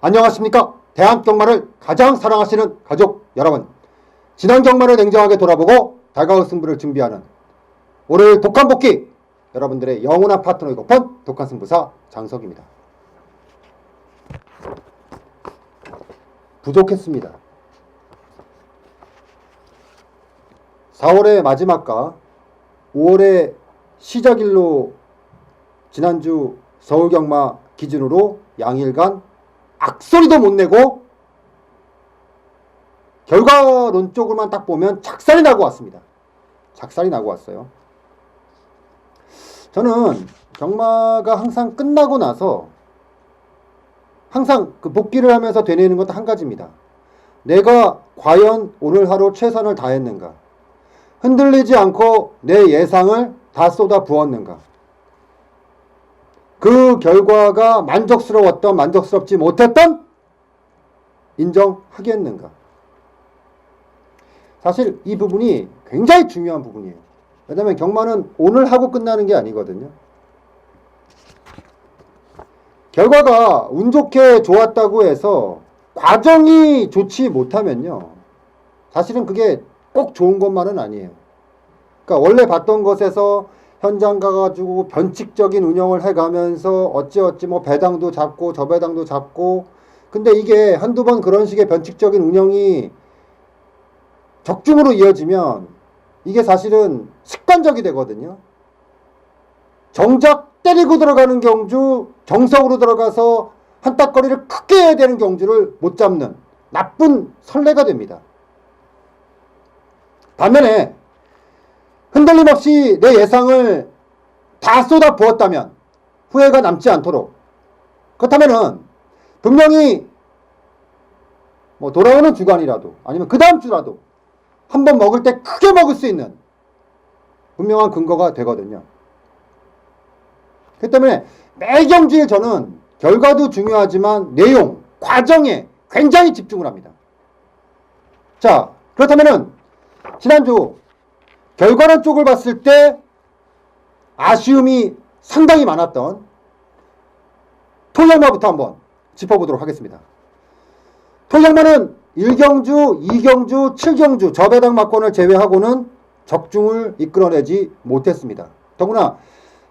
안녕하십니까. 대한경마를 가장 사랑하시는 가족 여러분, 지난 경마를 냉정하게 돌아보고 다가올 승부를 준비하는 오늘 독한복귀 여러분들의 영원한 파트너이고픈 독한승부사 장석입니다. 부족했습니다. 4월의 마지막과 5월의 시작일로 지난주 서울경마 기준으로 양일간 악소리도 못 내고 결과론 쪽으로만 딱 보면 작살이 나고 왔습니다. 작살이 나고 왔어요. 저는 경마가 항상 끝나고 나서 항상 그 복귀를 하면서 되뇌는 것도 한 가지입니다. 내가 과연 오늘 하루 최선을 다했는가? 흔들리지 않고 내 예상을 다 쏟아 부었는가? 그 결과가 만족스러웠던 만족스럽지 못했던 인정하겠는가? 사실 이 부분이 굉장히 중요한 부분이에요. 왜냐하면 경마는 오늘 하고 끝나는 게 아니거든요. 결과가 운 좋게 좋았다고 해서 과정이 좋지 못하면요, 사실은 그게 꼭 좋은 것만은 아니에요. 그러니까 원래 봤던 것에서 현장 가가지고 변칙적인 운영을 해가면서 어찌어찌 뭐 배당도 잡고 저 배당도 잡고, 근데 이게 한두 번 그런 식의 변칙적인 운영이 적중으로 이어지면 이게 사실은 습관적이 되거든요. 정작 때리고 들어가는 경주, 정석으로 들어가서 한따거리를 크게 해야 되는 경주를 못 잡는 나쁜 선례가 됩니다. 반면에 흔들림 없이 내 예상을 다 쏟아 부었다면 후회가 남지 않도록, 그렇다면은 분명히 뭐 돌아오는 주간이라도 아니면 그 다음 주라도 한번 먹을 때 크게 먹을 수 있는 분명한 근거가 되거든요. 그렇기 때문에 매 경주에 저는 결과도 중요하지만 내용, 과정에 굉장히 집중을 합니다. 자, 그렇다면은 지난주 결과론 쪽을 봤을 때 아쉬움이 상당히 많았던 토경마부터 한번 짚어보도록 하겠습니다. 토경마는 1경주, 2경주, 7경주 저배당 막권을 제외하고는 적중을 이끌어내지 못했습니다. 더구나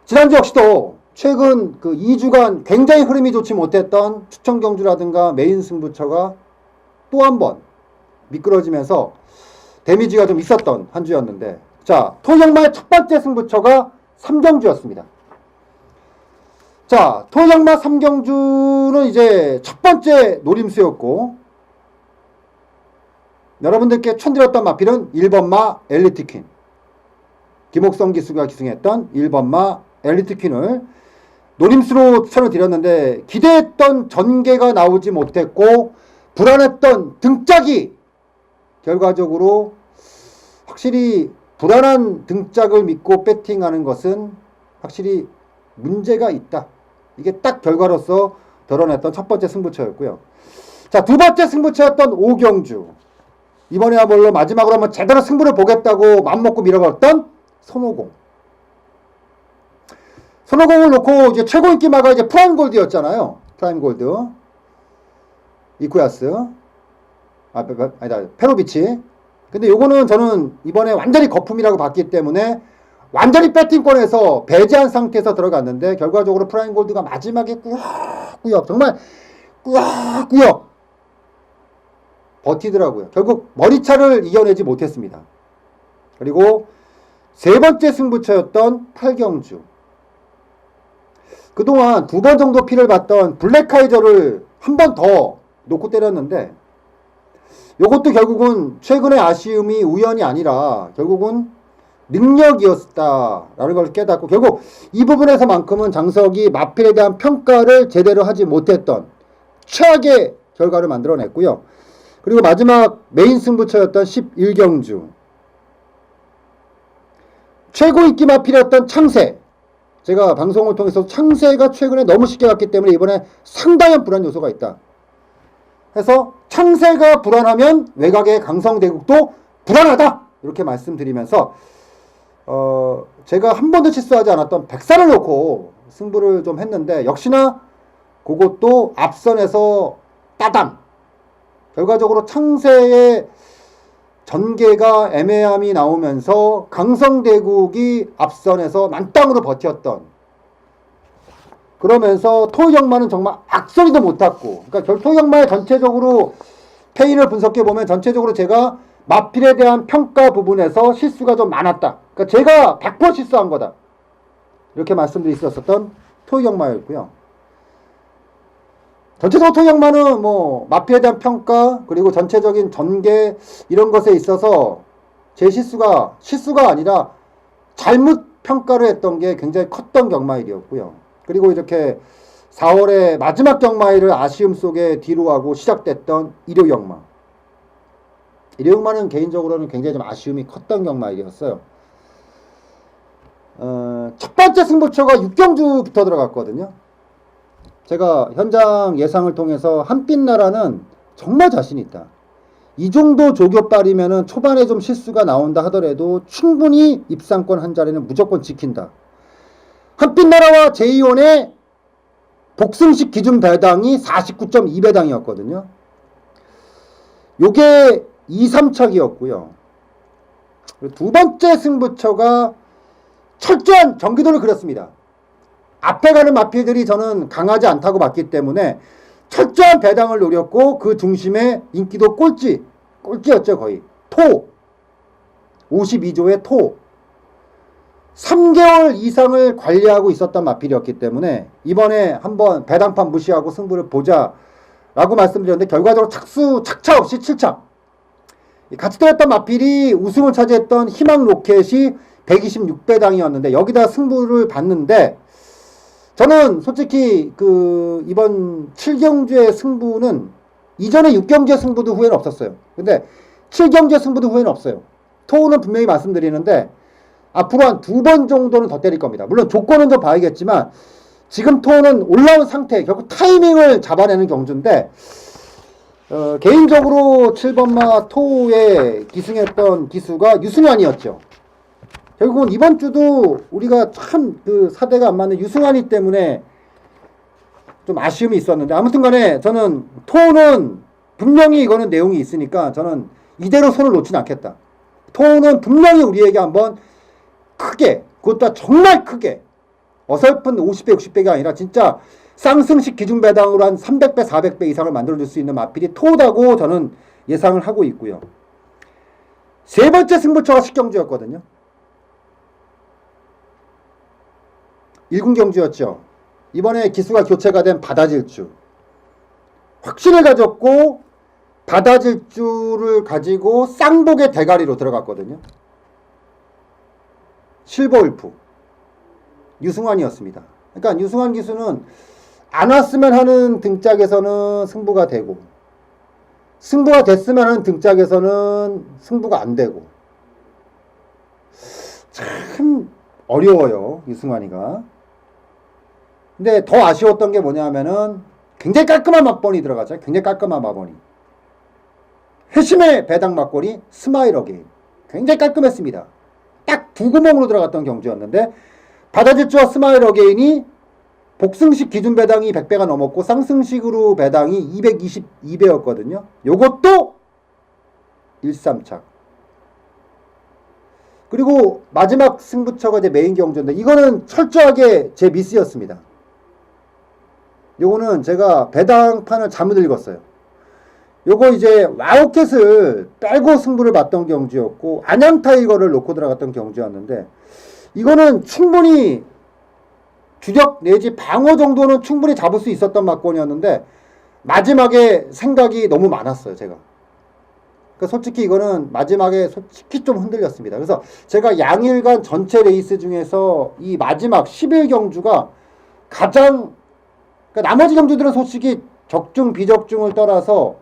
지난주 역시도 최근 그 2주간 굉장히 흐름이 좋지 못했던 추천경주라든가 메인 승부처가 또 한 번 미끄러지면서 데미지가 좀 있었던 한 주였는데, 자, 토경마의 첫 번째 승부처가 3경주였습니다. 자, 토경마 3경주는 이제 첫 번째 노림수였고, 여러분들께 촌드렸던 마필은 1번마 엘리트퀸, 김옥성 기수가 기승했던 1번마 엘리트퀸을 노림수로 추천을 드렸는데, 기대했던 전개가 나오지 못했고 불안했던 등짝이 결과적으로 확실히 불안한 등짝을 믿고 배팅하는 것은 확실히 문제가 있다. 이게 딱 결과로서 드러냈던 첫 번째 승부처였고요. 자, 두 번째 승부처였던 5경주, 이번에야말로 마지막으로 한번 제대로 승부를 보겠다고 맘먹고 밀어버렸던 손오공. 손오공을 놓고 이제 최고 인기마가 이제 프라임골드였잖아요. 프라임골드, 이쿠야스, 아니다, 페로비치. 근데 요거는 저는 이번에 완전히 거품이라고 봤기 때문에 완전히 배팅권에서 배제한 상태에서 들어갔는데, 결과적으로 프라임골드가 마지막에 꾸역꾸역, 정말 꾸역꾸역 버티더라고요. 결국 머리차를 이겨내지 못했습니다. 그리고 세 번째 승부처였던 8경주, 그동안 두 번 정도 피를 봤던 블랙카이저를 한 번 더 놓고 때렸는데, 이것도 결국은 최근의 아쉬움이 우연이 아니라 결국은 능력이었다라는 걸 깨닫고, 결국 이 부분에서만큼은 장석이 마필에 대한 평가를 제대로 하지 못했던 최악의 결과를 만들어냈고요. 그리고 마지막 메인 승부처였던 11경주, 최고 인기 마필이었던 창세, 제가 방송을 통해서 창세가 최근에 너무 쉽게 갔기 때문에 이번에 상당한 불안 요소가 있다 해서, 창세가 불안하면 외곽의 강성대국도 불안하다, 이렇게 말씀드리면서 제가 한 번도 실수하지 않았던 백사를 놓고 승부를 좀 했는데, 역시나 그것도 앞선에서 따당. 결과적으로 창세의 전개가 애매함이 나오면서 강성대국이 앞선에서 만땅으로 버텼던, 그러면서 토경마는 정말 악소리도 못 탔고, 그러니까 토경마의 전체적으로 패인을 분석해보면 전체적으로 제가 마필에 대한 평가 부분에서 실수가 좀 많았다. 그러니까 제가 100% 실수한 거다. 이렇게 말씀드릴 수 있었던 토경마였고요. 전체적으로 토경마는 뭐 마필에 대한 평가 그리고 전체적인 전개 이런 것에 있어서 제 실수가 아니라 잘못 평가를 했던 게 굉장히 컸던 경마일이었고요. 그리고 이렇게 4월의 마지막 경마일을 아쉬움 속에 뒤로 하고 시작됐던 일요경마. 일요경마는 개인적으로는 굉장히 좀 아쉬움이 컸던 경마일이었어요. 첫 번째 승부처가 육경주부터 들어갔거든요. 제가 현장 예상을 통해서 한빛나라는 정말 자신 있다. 이 정도 조교빨이면은 초반에 좀 실수가 나온다 하더라도 충분히 입상권 한 자리는 무조건 지킨다. 한빛나라와 제2원의 복승식 기준 배당이 49.2배당이었거든요. 요게 2, 3착이었고요. 두 번째 승부처가 철저한 경기도를 그렸습니다. 앞에 가는 마필들이 저는 강하지 않다고 봤기 때문에 철저한 배당을 노렸고 그 중심에 인기도 꼴찌였죠 거의. 토 52조의 토 3개월 이상을 관리하고 있었던 마필이었기 때문에 이번에 한번 배당판 무시하고 승부를 보자 라고 말씀드렸는데 결과적으로 착차 없이 7착. 같이 들었던 마필이 우승을 차지했던 희망 로켓이 126배당이었는데 여기다 승부를 봤는데 저는 솔직히 이번 7경주의 승부는 이전에 6경주의 승부도 후회는 없었어요. 근데 7경주의 승부도 후회는 없어요. 토는 분명히 말씀드리는데 앞으로 한 2번 정도는 더 때릴 겁니다. 물론 조건은 좀 봐야겠지만 지금 토는 올라온 상태, 결국 타이밍을 잡아내는 경주인데 개인적으로 7번마 토에 기승했던 기수가 유승환이었죠. 결국은 이번 주도 우리가 참 사대가 안 맞는 유승환이 때문에 좀 아쉬움이 있었는데 아무튼 간에 저는 토는 분명히 이거는 내용이 있으니까 저는 이대로 손을 놓지는 않겠다. 토는 분명히 우리에게 한번 크게, 그것도 정말 크게 어설픈 50배 60배가 아니라 진짜 쌍승식 기준배당으로 한 300배 400배 이상을 만들어줄 수 있는 마필이 토다고 저는 예상을 하고 있고요. 세 번째 승부처가 식경주였거든요. 1군경주였죠. 이번에 기수가 교체가 된 바다질주. 확신을 가졌고 바다질주를 가지고 쌍복의 대가리로 들어갔거든요. 실버울프 유승환이었습니다. 그러니까 유승환 기수는 안 왔으면 하는 등짝에서는 승부가 되고 승부가 됐으면 하는 등짝에서는 승부가 안 되고 참 어려워요 유승환이가. 근데 더 아쉬웠던 게 뭐냐면은 굉장히 깔끔한 막번이 들어가죠. 굉장히 깔끔한 막번이. 회심의 배당 막번이 스마일 어게인. 굉장히 깔끔했습니다. 딱 두 구멍으로 들어갔던 경주였는데 바다질주와 스마일 어게인이 복승식 기준 배당이 100배가 넘었고 쌍승식으로 배당이 222배였거든요. 요것도 1-3착. 그리고 마지막 승부처가 이제 메인 경주인데 이거는 철저하게 제 미스였습니다. 요거는 제가 배당판을 잘못 읽었어요. 요거 이제 와우캣을 빼고 승부를 봤던 경주였고 안양타이거를 놓고 들어갔던 경주였는데 이거는 충분히 주력 내지 방어 정도는 충분히 잡을 수 있었던 막권이었는데 마지막에 생각이 너무 많았어요 제가. 그러니까 솔직히 이거는 마지막에 솔직히 좀 흔들렸습니다. 그래서 제가 양일간 전체 레이스 중에서 이 마지막 11경주가 가장 그러니까 나머지 경주들은 솔직히 적중 비적중을 떠나서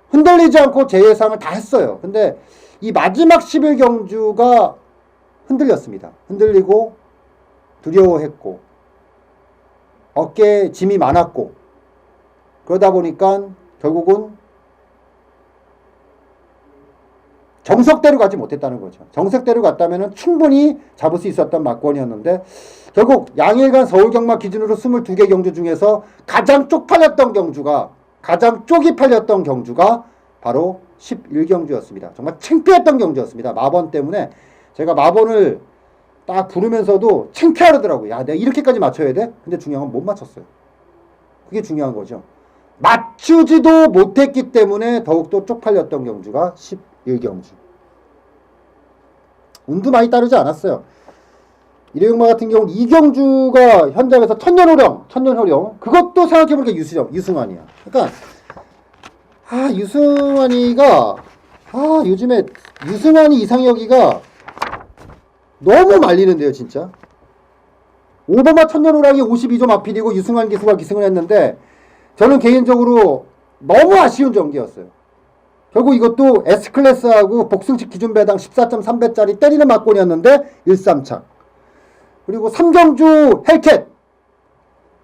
흔들리지 않고 제 예상을 다 했어요. 근데 이 마지막 11경주가 흔들렸습니다. 흔들리고 두려워했고 어깨에 짐이 많았고 그러다 보니까 결국은 정석대로 가지 못했다는 거죠. 정석대로 갔다면 충분히 잡을 수 있었던 막권이었는데 결국 양일간 서울경마 기준으로 22개 경주 중에서 가장 쪽팔렸던 경주가 가장 쪽이 팔렸던 경주가 바로 11경주였습니다. 정말 창피했던 경주였습니다. 마번 때문에 제가 마번을 딱 부르면서도 창피하더라고요. 야, 내가 이렇게까지 맞춰야 돼? 근데 중요한 건 못 맞췄어요. 그게 중요한 거죠. 맞추지도 못했기 때문에 더욱더 쪽팔렸던 경주가 11경주. 운도 많이 따르지 않았어요. 일회용마 같은 경우는 이경주가 현장에서 천년호령 그것도 생각해보니까 유승환이야. 그러니까 유승환이가 요즘에 유승환이 이상혁이가 너무 말리는데요 진짜. 오버마 천년호랑이 52점 앞필이고 유승환 기수가 기승을 했는데 저는 개인적으로 너무 아쉬운 전기였어요. 결국 이것도 S클래스하고 복승식 기준 배당 14.3배짜리 때리는 막곤이었는데 1-3차. 그리고 3경주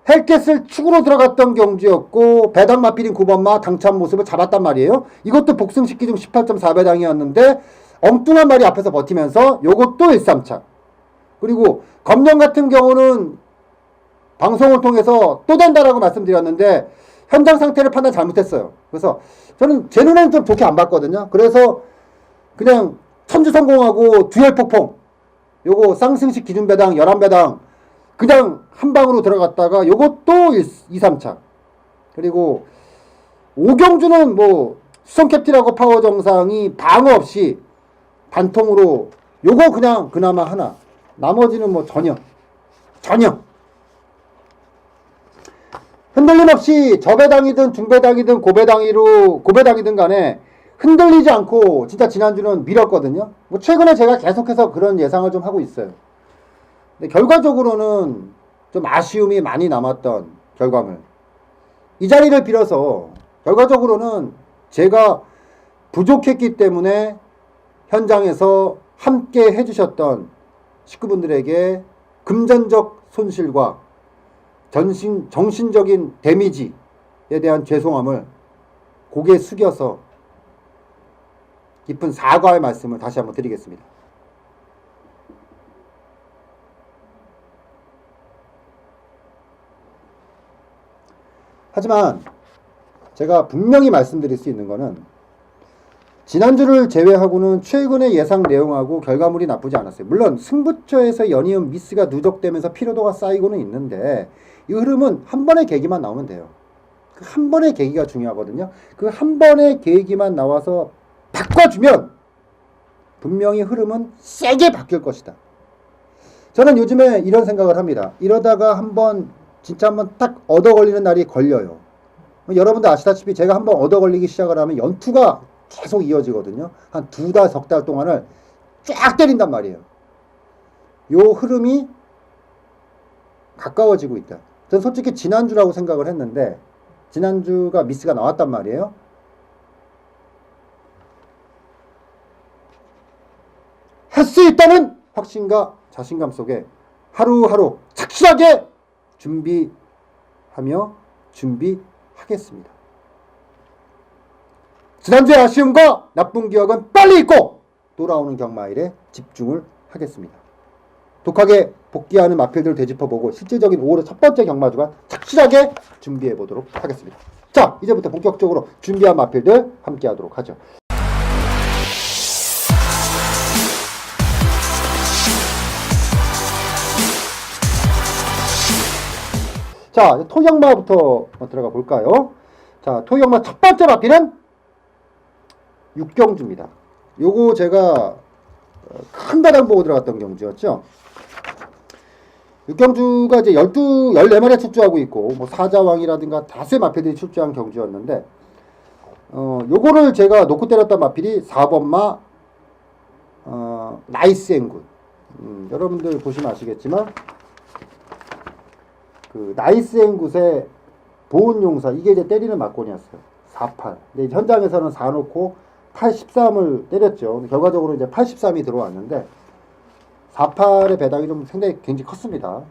헬켓을 축으로 들어갔던 경주였고 배당 맞필인 9번마 당찬 모습을 잡았단 말이에요. 이것도 복승식 기준 18.4배당이었는데 엉뚱한 말이 앞에서 버티면서 요것도 1-3차. 그리고 검령 같은 경우는 방송을 통해서 또 된다라고 말씀드렸는데 현장 상태를 판단 잘못했어요. 그래서 저는 제 눈에는 좀 좋게 안 봤거든요. 그래서 그냥 천주 성공하고 듀얼 폭풍 요거 쌍승식 기준 배당 11배당 그냥 한 방으로 들어갔다가 요것도 2-3차. 그리고 오경주는 뭐 수성 캡틴하고 파워 정상이 방어 없이 단통으로 요거 그냥 그나마 하나. 나머지는 뭐 전혀 흔들림 없이 저배당이든 중배당이든 고배당이든 간에 흔들리지 않고 진짜 지난주는 밀었거든요. 뭐 최근에 제가 계속해서 그런 예상을 좀 하고 있어요. 근데 결과적으로는 좀 아쉬움이 많이 남았던 결과물. 이 자리를 빌어서 결과적으로는 제가 부족했기 때문에 현장에서 함께 해주셨던 식구분들에게 금전적 손실과 정신적인 데미지에 대한 죄송함을 고개 숙여서 깊은 사과의 말씀을 다시 한번 드리겠습니다. 하지만 제가 분명히 말씀드릴 수 있는 거는 지난주를 제외하고는 최근의 예상 내용하고 결과물이 나쁘지 않았어요. 물론 승부처에서 연이은 미스가 누적되면서 피로도가 쌓이고는 있는데 이 흐름은 한 번의 계기만 나오면 돼요. 그 한 번의 계기가 중요하거든요. 그 한 번의 계기만 나와서 바꿔주면 분명히 흐름은 세게 바뀔 것이다. 저는 요즘에 이런 생각을 합니다. 이러다가 진짜 한번 딱 얻어 걸리는 날이 걸려요. 여러분들 아시다시피 제가 한번 얻어 걸리기 시작을 하면 연투가 계속 이어지거든요. 한 2달, 석 달 동안을 쫙 때린단 말이에요. 요 흐름이 가까워지고 있다. 전 솔직히 지난주라고 생각을 했는데 지난주가 미스가 나왔단 말이에요. 할 수 있다는 확신과 자신감 속에 하루하루 착실하게 준비하겠습니다. 지난주의 아쉬움과 나쁜 기억은 빨리 잊고 돌아오는 경마일에 집중을 하겠습니다. 독하게 복귀하는 마필들을 되짚어보고 실질적인 5월의 첫 번째 경마주간 착실하게 준비해보도록 하겠습니다. 자, 이제부터 본격적으로 준비한 마필들 함께 하도록 하죠. 자, 토경마부터 들어가 볼까요? 자, 토경마 첫 번째 마필은 육경주입니다. 요거 제가 큰 배당 보고 들어갔던 경주였죠. 육경주가 이제 14마리가 출주하고 있고, 뭐 사자왕이라든가 다수의 마필들이 출주한 경주였는데, 요거를 제가 놓고 때렸던 마필이 4번마, 나이스 앵굿. 여러분들 보시면 아시겠지만, 그 나이스 앵굿의 보온용사, 이게 이제 때리는 막곤이었어요. 4-8. 근데 현장에서는 4놓고 8-13을 때렸죠. 결과적으로 이제 8-13이 들어왔는데, 4-8의 배당이 좀 상당히 굉장히 컸습니다.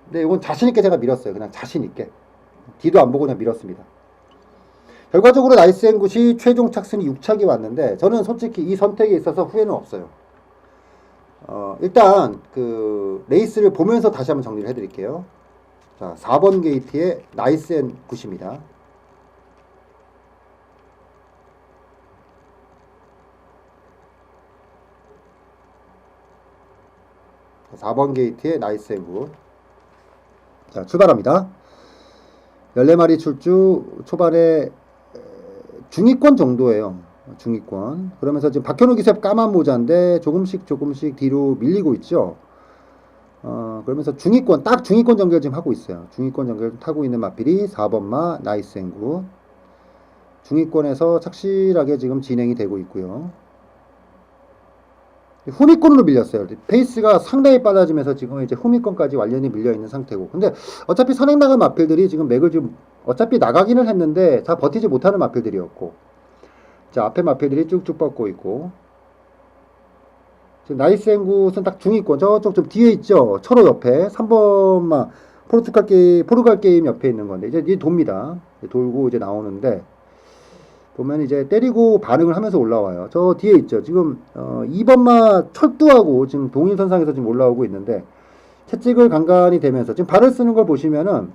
근데 이건 자신있게 제가 밀었어요. 그냥 자신있게. 뒤도 안 보고 그냥 밀었습니다. 결과적으로 나이스 앵굿이 최종 착순이 6착이 왔는데, 저는 솔직히 이 선택에 있어서 후회는 없어요. 일단, 그, 레이스를 보면서 다시 한번 정리를 해드릴게요. 자, 4번 게이트의 나이스 앵굿입니다. 4번 게이트에 나이스 앤 굿. 자, 출발합니다. 14마리 출주 초반에 중위권 정도예요. 중위권. 그러면서 지금 박현우 기세 까만 모자인데 조금씩 뒤로 밀리고 있죠. 그러면서 중위권, 딱 중위권 전개를 지금 하고 있어요. 중위권 전개를 타고 있는 마필이 4번마 나이스 앤 굿. 중위권에서 착실하게 지금 진행이 되고 있고요. 후미권으로 밀렸어요. 페이스가 상당히 빨라지면서 지금 이제 후미권까지 완전히 밀려 있는 상태고. 근데 어차피 선행 나간 마필들이 지금 맥을 좀 어차피 나가기는 했는데 다 버티지 못하는 마필들이었고. 자, 앞에 마필들이 쭉쭉 뻗고 있고. 지금 나이스 앤 굿은 딱 중위권 저쪽 좀 뒤에 있죠. 철호 옆에 3번만 포르갈 게임 옆에 있는 건데 이제 돕니다. 돌고 이제 나오는데 보면 이제 때리고 반응을 하면서 올라와요. 저 뒤에 있죠. 지금 2번마 철두하고 지금 동일선상에서 지금 올라오고 있는데 채찍을 간간히 대면서 지금 발을 쓰는 걸 보시면은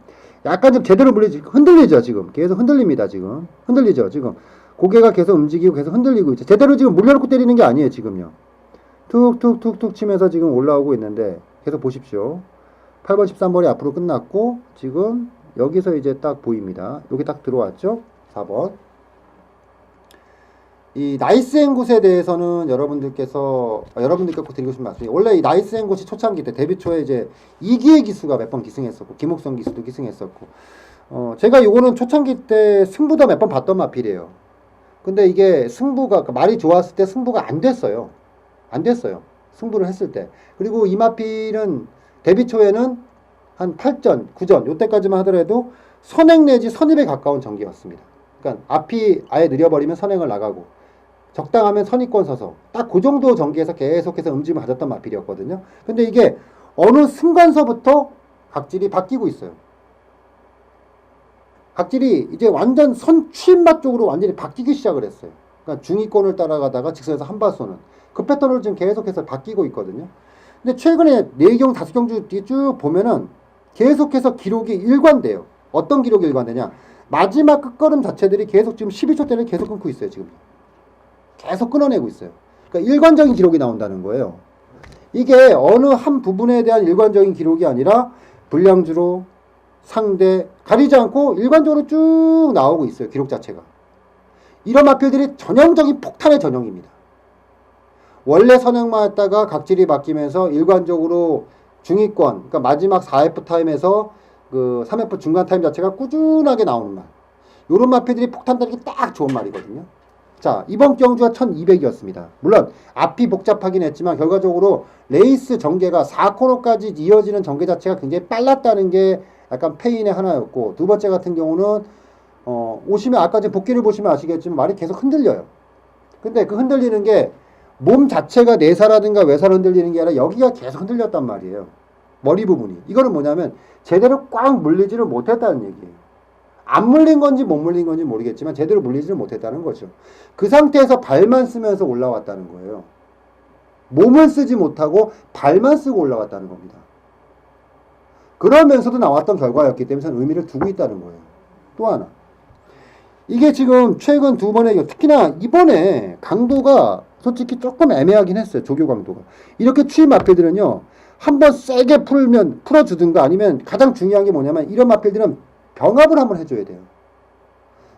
약간 좀 제대로 물리지 흔들리죠. 지금 계속 흔들립니다. 지금 흔들리죠. 지금 고개가 계속 움직이고 계속 흔들리고 있죠. 제대로 지금 물려놓고 때리는 게 아니에요. 지금요. 툭툭툭툭 치면서 지금 올라오고 있는데 계속 보십시오. 8번 13번이 앞으로 끝났고 지금 여기서 이제 딱 보입니다. 여기 딱 들어왔죠. 4번. 이 나이스 앤 굿에 대해서는 여러분들께 꼭 드리고 싶은 말씀이 원래 이 나이스 앤 굿이 초창기 때 데뷔 초에 이제 이기의 기수가 몇 번 기승했었고 김옥성 기수도 기승했었고 제가 요거는 초창기 때 승부도 몇 번 봤던 마필이에요. 근데 이게 승부가 말이 좋았을 때 승부가 안 됐어요. 승부를 했을 때. 그리고 이 마필은 데뷔 초에는 한 8전, 9전 요때까지만 하더라도 선행 내지 선입에 가까운 전기였습니다. 그러니까 앞이 아예 느려버리면 선행을 나가고 적당하면 선의권 서서 딱 그 정도 전개에서 계속해서 움직임을 가졌던 마필이었거든요. 근데 이게 어느 순간서부터 각질이 바뀌고 있어요. 각질이 이제 완전 선취입맛 쪽으로 완전히 바뀌기 시작을 했어요. 그러니까 중위권을 따라가다가 직선에서 한 발 쏘는 그 패턴을 지금 계속해서 바뀌고 있거든요. 근데 최근에 4경, 5경주 뒤에 쭉 보면은 계속해서 기록이 일관돼요. 어떤 기록이 일관되냐? 마지막 끝걸음 자체들이 계속 지금 12초대를 계속 끊고 있어요. 지금 계속 끊어내고 있어요. 그러니까 일관적인 기록이 나온다는 거예요. 이게 어느 한 부분에 대한 일관적인 기록이 아니라 불량주로 상대 가리지 않고 일관적으로 쭉 나오고 있어요. 기록 자체가. 이런 마필들이 전형적인 폭탄의 전형입니다. 원래 선행만 했다가 각질이 바뀌면서 일관적으로 중위권, 그러니까 마지막 4F 타임에서 그 3F 중간 타임 자체가 꾸준하게 나오는 말. 요런 마필들이 폭탄 달기 딱 좋은 말이거든요. 자, 이번 경주가 1200이었습니다. 물론 앞이 복잡하긴 했지만 결과적으로 레이스 전개가 4코너까지 이어지는 전개 자체가 굉장히 빨랐다는 게 약간 페인의 하나였고, 두 번째 같은 경우는 오시면 아까 지금 복귀를 보시면 아시겠지만 말이 계속 흔들려요. 근데 그 흔들리는 게 몸 자체가 내사라든가 외사로 흔들리는 게 아니라 여기가 계속 흔들렸단 말이에요. 머리 부분이. 이거는 뭐냐면 제대로 꽉 물리지를 못했다는 얘기예요. 안 물린 건지 못 물린 건지 모르겠지만 제대로 물리지를 못했다는 거죠. 그 상태에서 발만 쓰면서 올라왔다는 거예요. 몸을 쓰지 못하고 발만 쓰고 올라왔다는 겁니다. 그러면서도 나왔던 결과였기 때문에 저는 의미를 두고 있다는 거예요. 또 하나. 이게 지금 최근 두 번의 특히나 이번에 강도가 솔직히 조금 애매하긴 했어요. 조교 강도가. 이렇게 추임 마필들은요. 한번 세게 풀어주든가 아니면 가장 중요한 게 뭐냐면 이런 마필들은 병합을 한번 해줘야 돼요.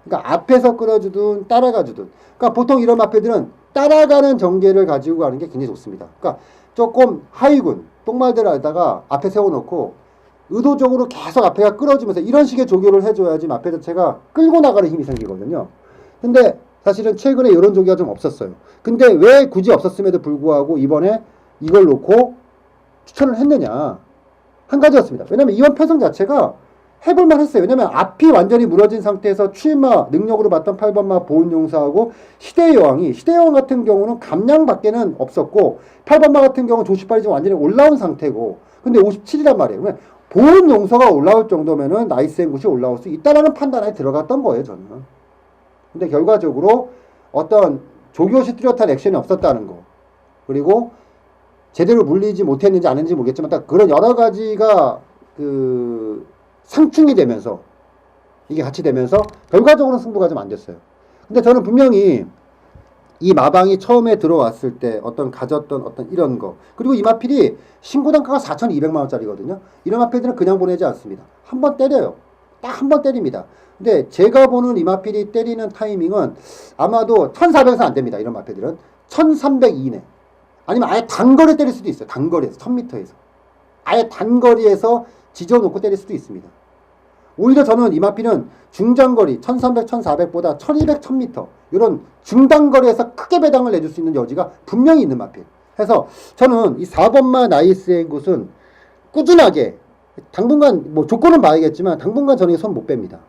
그러니까 앞에서 끌어주든 따라가주든. 그러니까 보통 이런 마필들은 따라가는 전개를 가지고 가는 게 굉장히 좋습니다. 그러니까 조금 하위군, 똥말대를 하다가 앞에 세워놓고 의도적으로 계속 앞에가 끌어주면서 이런 식의 조교를 해줘야지 마필 자체가 끌고 나가는 힘이 생기거든요. 근데 사실은 최근에 이런 조교가 좀 없었어요. 근데 왜 굳이 없었음에도 불구하고 이번에 이걸 놓고 추천을 했느냐. 한 가지였습니다. 왜냐면 이번 편성 자체가 해볼만 했어요. 왜냐면 앞이 완전히 무너진 상태에서 추임마 능력으로 봤던 8번마 보은용사하고 시대의 여왕이, 시대의 여왕 같은 경우는 감량밖에는 없었고 8번마 같은 경우는 조시빨이 좀 완전히 올라온 상태고 근데 57이란 말이에요. 그러면 보은용사가 올라올 정도면은 나이스 앤 굿이 올라올 수 있다라는 판단에 들어갔던 거예요. 저는. 근데 결과적으로 어떤 조교시 뚜렷한 액션이 없었다는 거. 그리고 제대로 물리지 못했는지 안 했는지 모르겠지만 딱 그런 여러 가지가 상충이 되면서 이게 같이 되면서 결과적으로 승부가 좀 안 됐어요. 근데 저는 분명히 이 마방이 처음에 들어왔을 때 어떤 가졌던 어떤 이런 거, 그리고 이 마필이 신고 단가가 4,200만 원짜리거든요. 이런 마필들은 그냥 보내지 않습니다. 한 번 때려요. 딱 한 번 때립니다. 근데 제가 보는 이 마필이 때리는 타이밍은 아마도 1,400에서 안 됩니다. 이런 마필들은 1,300 이내. 아니면 아예 단거리 때릴 수도 있어요. 단거리에서 1,000m에서 아예 단거리에서 지져놓고 때릴 수도 있습니다. 오히려 저는 이 마필은 중장거리 1300, 1400보다 1200, 1000m 이런 중단거리에서 크게 배당을 내줄 수 있는 여지가 분명히 있는 마필. 해서 저는 이 4번마 나이스의 굿은 꾸준하게 당분간 뭐 조건은 봐야겠지만 당분간 저는 손 못 뺍니다.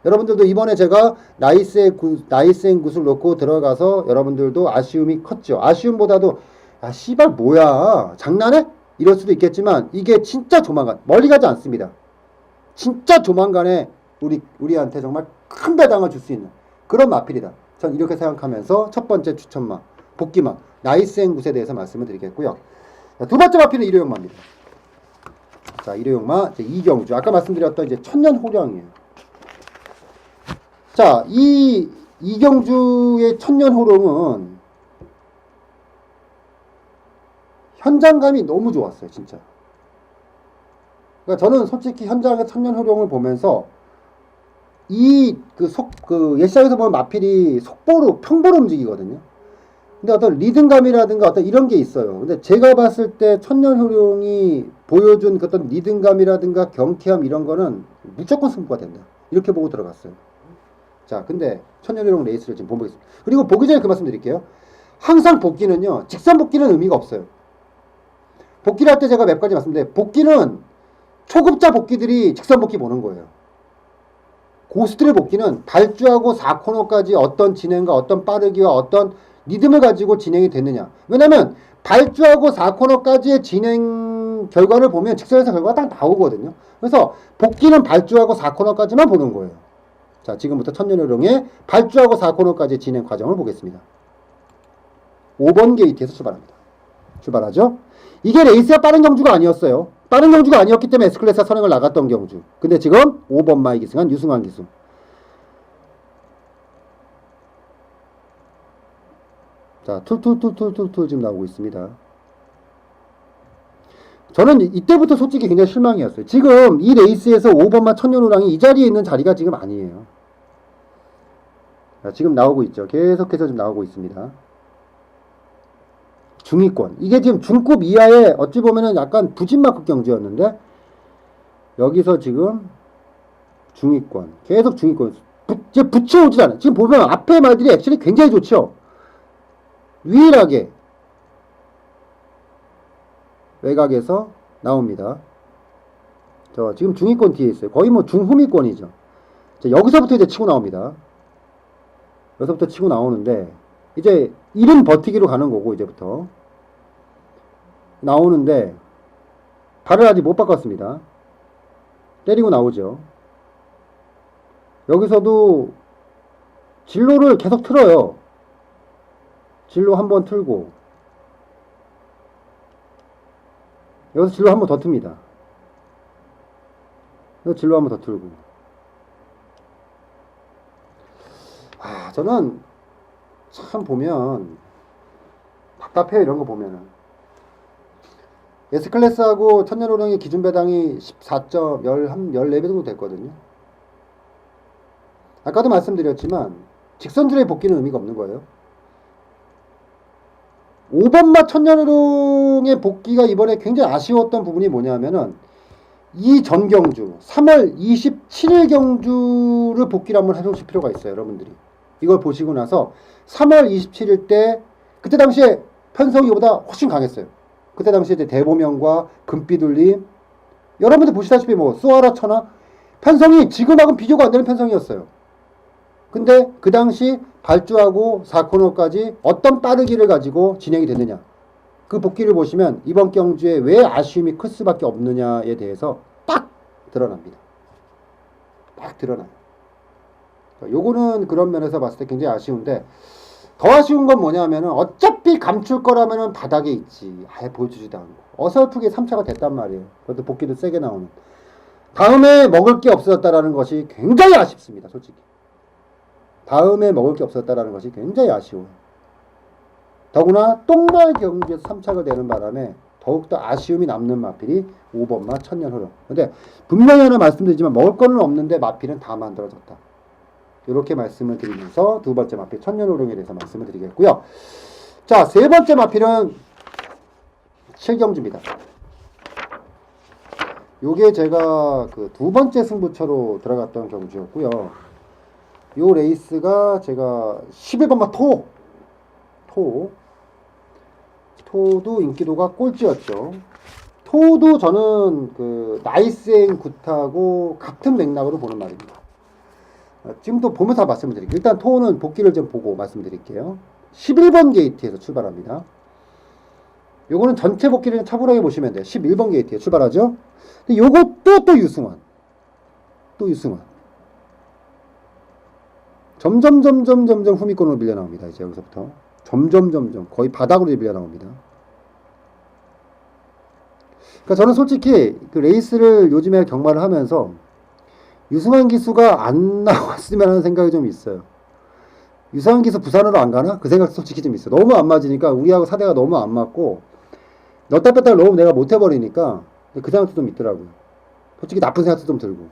여러분들도 이번에 제가 나이스의 굿을 놓고 들어가서 여러분들도 아쉬움이 컸죠. 아쉬움보다도 아 씨발 뭐야 장난해? 이럴 수도 있겠지만 이게 진짜 조만간 멀리 가지 않습니다. 진짜 조만간에 우리한테 정말 큰 배당을 줄 수 있는 그런 마필이다. 전 이렇게 생각하면서 첫 번째 추천마, 복귀마, 나이스앤굿에 대해서 말씀을 드리겠고요. 자, 두 번째 마필은 일회용마입니다. 자, 일회용마 이경주. 아까 말씀드렸던 이제 천년호령이에요. 자, 이 이경주의 천년호령은 현장감이 너무 좋았어요, 진짜. 그러니까 저는 솔직히 현장의 천년호령을 보면서 예시장에서 보면 마필이 평보로 움직이거든요. 근데 어떤 리듬감이라든가 어떤 이런 게 있어요. 근데 제가 봤을 때 천년호령이 보여준 그 어떤 리듬감이라든가 경쾌함 이런 거는 무조건 승부가 된다. 이렇게 보고 들어갔어요. 자, 근데 천년호령 레이스를 지금 보겠습니다. 그리고 보기 전에 그 말씀 드릴게요. 항상 복귀는요, 직선 복귀는 의미가 없어요. 복귀를 할 때 제가 몇 가지 말씀드렸는데, 복귀는 초급자 복귀들이 직선 복귀 보는 거예요. 고수들의 복귀는 발주하고 4코너까지 어떤 진행과 어떤 빠르기와 어떤 리듬을 가지고 진행이 됐느냐. 왜냐면 발주하고 4코너까지의 진행 결과를 보면 직선에서 결과가 딱 나오거든요. 그래서 복귀는 발주하고 4코너까지만 보는 거예요. 자, 지금부터 천년호령의 발주하고 4코너까지의 진행 과정을 보겠습니다. 5번 게이트에서 출발합니다. 출발하죠. 이게 레이스가 빠른 경주가 아니었어요. 빠른 경주가 아니었기 때문에 S클래스가 선행을 나갔던 경주. 근데 지금 5번 마이 기승한 유승환 기수. 자, 툴툴툴툴툴툴 지금 나오고 있습니다. 저는 이때부터 솔직히 굉장히 실망이었어요. 지금 이 레이스에서 5번마 천년호랑이 이 자리에 있는 자리가 지금 아니에요. 자, 지금 나오고 있죠. 계속해서 지금 나오고 있습니다. 중위권. 이게 지금 중급 이하의 어찌 보면은 약간 부진마크 경주였는데 여기서 지금 중위권. 계속 중위권. 이제 붙여오질 않아요. 지금 보면 앞에 말들이 액션이 굉장히 좋죠. 유일하게 외곽에서 나옵니다. 저 지금 중위권 뒤에 있어요. 거의 뭐 중후미권이죠. 자, 여기서부터 이제 치고 나옵니다. 여기서부터 치고 나오는데 이제 이른 버티기로 가는 거고 이제부터 나오는데 발을 아직 못 바꿨습니다. 때리고 나오죠. 여기서도 진로를 계속 틀어요. 진로 한번 틀고 여기서 진로 한번 더 틉니다. 여기서 진로 한번 더 틀고 저는 참 보면 답답해요. 이런 거 보면은 S클래스하고 천년호령의 기준 배당이 14배 정도 됐거든요. 아까도 말씀드렸지만 직선줄의 복귀는 의미가 없는 거예요. 5번마 천년호령의 복귀가 이번에 굉장히 아쉬웠던 부분이 뭐냐면은 이 전경주 3월 27일 경주를 복귀를 한번 해보실 필요가 있어요. 여러분들이 이걸 보시고 나서 3월 27일 때 그때 당시에 편성이보다 훨씬 강했어요. 그때 당시에 이제 대보명과 금비둘림 여러분들 보시다시피 뭐 수아라 천하 편성이 지금하고는 비교가 안 되는 편성이었어요. 근데 그 당시 발주하고 4코너까지 어떤 빠르기를 가지고 진행이 됐느냐. 그 복귀를 보시면 이번 경주에 왜 아쉬움이 클 수밖에 없느냐에 대해서 딱 드러납니다. 딱 드러나요. 요거는 그런 면에서 봤을 때 굉장히 아쉬운데 더 아쉬운 건 뭐냐면은 어차피 감출 거라면은 바닥에 있지. 아예 보여주지도 않고. 어설프게 3차가 됐단 말이에요. 그것도 복귀도 세게 나오는. 다음에 먹을 게 없어졌다라는 것이 굉장히 아쉽습니다. 솔직히. 다음에 먹을 게 없었다라는 것이 굉장히 아쉬워요. 더구나 똥말 경주에서 3착을 내는 바람에 더욱더 아쉬움이 남는 마필이 5번마 천년호령. 근데 분명히 하나 말씀드리지만 먹을 거는 없는데 마필은 다 만들어졌다. 이렇게 말씀을 드리면서 두 번째 마필 천년호령에 대해서 말씀을 드리겠고요. 자, 세 번째 마필은 칠경주입니다. 요게 제가 그 두 번째 승부처로 들어갔던 경주였고요. 요 레이스가 제가 11번마 토도 인기도가 꼴찌였죠. 토도 저는 그 나이스앤 굿하고 같은 맥락으로 보는 말입니다. 지금도 보면서 말씀드릴게요. 일단 토는 복귀를 좀 보고 말씀드릴게요. 11번 게이트에서 출발합니다. 요거는 전체 복귀를 차분하게 보시면 돼요. 11번 게이트에 출발하죠. 근데 요것도 또 유승환. 점점 후미권으로 밀려 나옵니다. 이제 여기서부터. 점점 거의 바닥으로 밀려 나옵니다. 그러니까 저는 솔직히 그 레이스를 요즘에 경마를 하면서 유승환 기수가 안 나왔으면 하는 생각이 좀 있어요. 유승환 기수 부산으로 안 가나? 그 생각 솔직히 좀 있어요. 너무 안 맞으니까 우리하고 사대가 너무 안 맞고 넣었다 뺐다 너무 내가 못 해버리니까 그 생각도 좀 있더라고요. 솔직히 나쁜 생각도 좀 들고.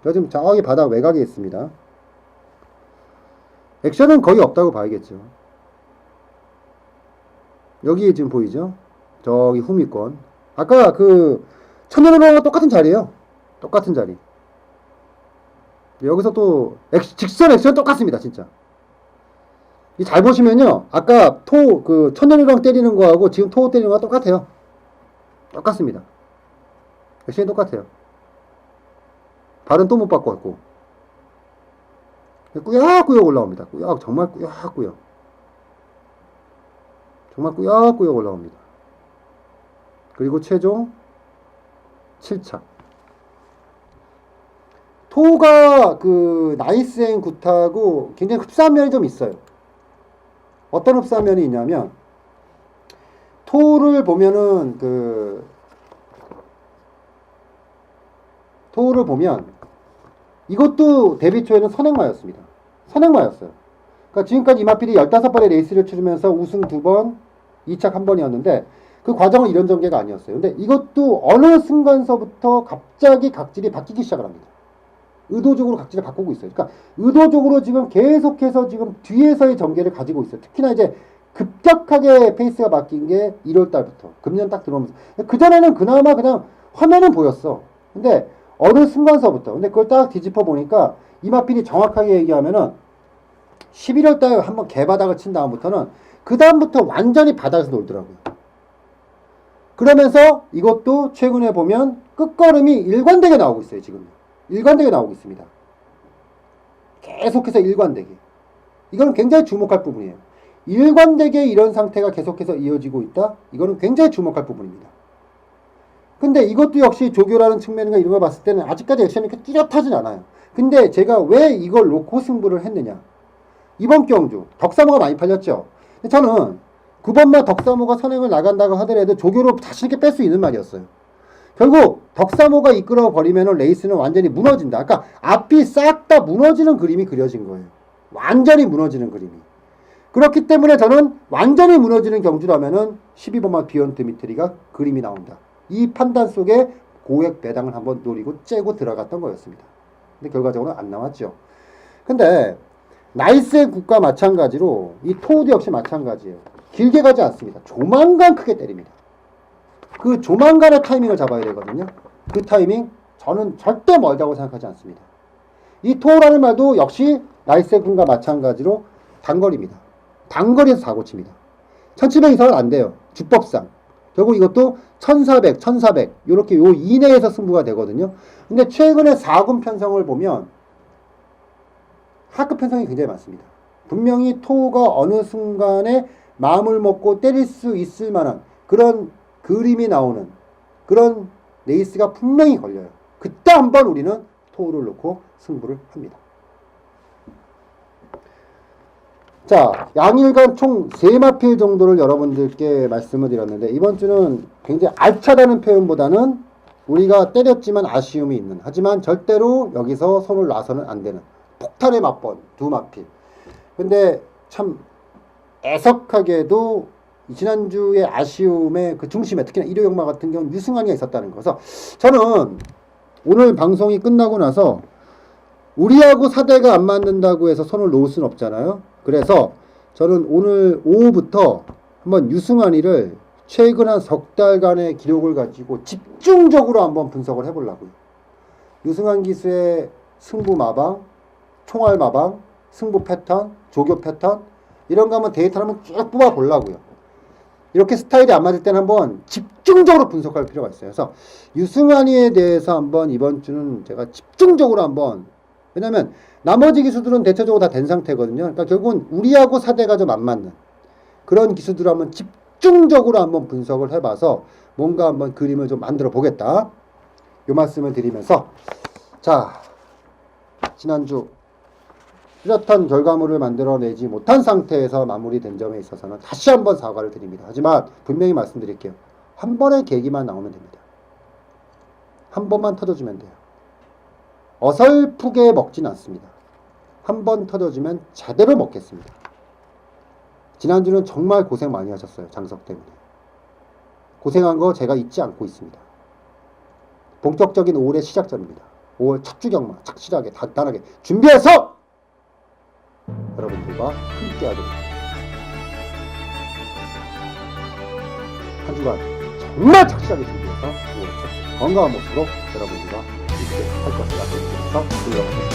그래서 지금 저기 바닥 외곽에 있습니다. 액션은 거의 없다고 봐야겠죠. 여기 지금 보이죠? 저기 후미권. 아까 그 천년호랑이랑 똑같은 자리예요. 똑같은 자리. 여기서 또 직선 액션 똑같습니다. 진짜. 잘 보시면요. 아까 그 천년호랑 때리는 거하고 지금 토 때리는 거가 똑같아요. 똑같습니다. 액션이 똑같아요. 발은 또 못 바꿨고. 꾸역꾸역 올라옵니다. 정말 꾸역꾸역. 정말 꾸역꾸역 올라옵니다. 그리고 최종 7착. 토가 그 나이스앤 굿하고 굉장히 흡사한 면이 좀 있어요. 어떤 흡사한 면이 있냐면 토를 보면은 토를 보면 이것도 데뷔 초에는 선행마였습니다. 선행마였어요. 그러니까 지금까지 이마필이 15번의 레이스를 치르면서 우승 2번, 2착 1번이었는데 그 과정은 이런 전개가 아니었어요. 근데 이것도 어느 순간서부터 갑자기 각질이 바뀌기 시작을 합니다. 의도적으로 각질을 바꾸고 있어요. 그러니까 의도적으로 지금 계속해서 지금 뒤에서의 전개를 가지고 있어요. 특히나 이제 급격하게 페이스가 바뀐 게 1월 달부터 금년 딱 들어오면서 그전에는 그나마 그냥 화면은 보였어. 근데 어느 순간서부터 근데 그걸 딱 뒤집어 보니까 이마필이 정확하게 얘기하면은 11월 달에 한번 개바닥을 친 다음부터는 그 다음부터 완전히 바닥에서 놀더라고요. 그러면서 이것도 최근에 보면 끝걸음이 일관되게 나오고 있어요. 지금 일관되게 나오고 있습니다. 계속해서 일관되게. 이거는 굉장히 주목할 부분이에요. 일관되게 이런 상태가 계속해서 이어지고 있다. 이거는 굉장히 주목할 부분입니다. 근데 이것도 역시 조교라는 측면과 이런 걸 봤을 때는 아직까지 액션이 그렇게 뚜렷하진 않아요. 근데 제가 왜 이걸 놓고 승부를 했느냐. 이번 경주 덕사모가 많이 팔렸죠. 저는 9번마 덕사모가 선행을 나간다고 하더라도 조교로 자신있게 뺄 수 있는 말이었어요. 결국 덕사모가 이끌어 버리면 레이스는 완전히 무너진다. 그러니까 앞이 싹 다 무너지는 그림이 그려진 거예요. 완전히 무너지는 그림이. 그렇기 때문에 저는 완전히 무너지는 경주라면은 12번마 비욘 드미트리가 그림이 나온다. 이 판단 속에 고액 배당을 한번 노리고 째고 들어갔던 거였습니다. 근데 결과적으로 안 나왔죠. 근데 나이스의 굿과 마찬가지로 이 토우도 역시 마찬가지예요. 길게 가지 않습니다. 조만간 크게 때립니다. 그 조만간의 타이밍을 잡아야 되거든요. 그 타이밍 저는 절대 멀다고 생각하지 않습니다. 이 토우라는 말도 역시 나이스의 굿과 마찬가지로 단거리입니다. 단거리에서 사고칩니다. 1700 이상은 안 돼요. 주법상. 결국 이것도 1400 이렇게 요 이내에서 승부가 되거든요. 근데 최근에 4군 편성을 보면 하급 편성이 굉장히 많습니다. 분명히 토우가 어느 순간에 마음을 먹고 때릴 수 있을 만한 그런 그림이 나오는 그런 레이스가 분명히 걸려요. 그때 한번 우리는 토우를 놓고 승부를 합니다. 자, 양일간 총 3마필 정도를 여러분들께 말씀을 드렸는데 이번 주는 굉장히 알차다는 표현보다는 우리가 때렸지만 아쉬움이 있는, 하지만 절대로 여기서 손을 놔서는 안 되는 폭탄의 맛본 2마필. 근데 참 애석하게도 지난주의 아쉬움의 그 중심에 특히나 일요영마 같은 경우는 유승환이가 있었다는 거서 저는 오늘 방송이 끝나고 나서 우리하고 사대가 안 맞는다고 해서 손을 놓을 수는 없잖아요. 그래서 저는 오늘 오후부터 한번 유승환이를 최근 한 석 달간의 기록을 가지고 집중적으로 한번 분석을 해보려고요. 유승환 기수의 승부 마방, 총알 마방, 승부 패턴, 조교 패턴 이런 거 한번 데이터를 한번 쭉 뽑아 보려고요. 이렇게 스타일이 안 맞을 때는 한번 집중적으로 분석할 필요가 있어요. 그래서 유승환이에 대해서 한번 이번 주는 제가 집중적으로 한번, 왜냐면 나머지 기수들은 대체적으로 다 된 상태거든요. 그러니까 결국은 우리하고 사대가 좀 안 맞는 그런 기수들을 한번 집중적으로 한번 분석을 해봐서 뭔가 한번 그림을 좀 만들어 보겠다. 요 말씀을 드리면서, 자, 지난주 뚜렷한 결과물을 만들어내지 못한 상태에서 마무리된 점에 있어서는 다시 한번 사과를 드립니다. 하지만 분명히 말씀드릴게요. 한 번의 계기만 나오면 됩니다. 한 번만 터져주면 돼요. 어설프게 먹진 않습니다. 한 번 터져주면 제대로 먹겠습니다. 지난주는 정말 고생 많이 하셨어요. 장석 때문에. 고생한 거 제가 잊지 않고 있습니다. 본격적인 5월의 시작점입니다. 5월 첫 주경마 착실하게 단단하게 준비해서 여러분들과 함께하도록 한 주간 정말 착실하게 준비해서 5월 첫 주 건강한 모습으로 여러분들과 함께 할 것을 약속드리면서 들어가겠습니다.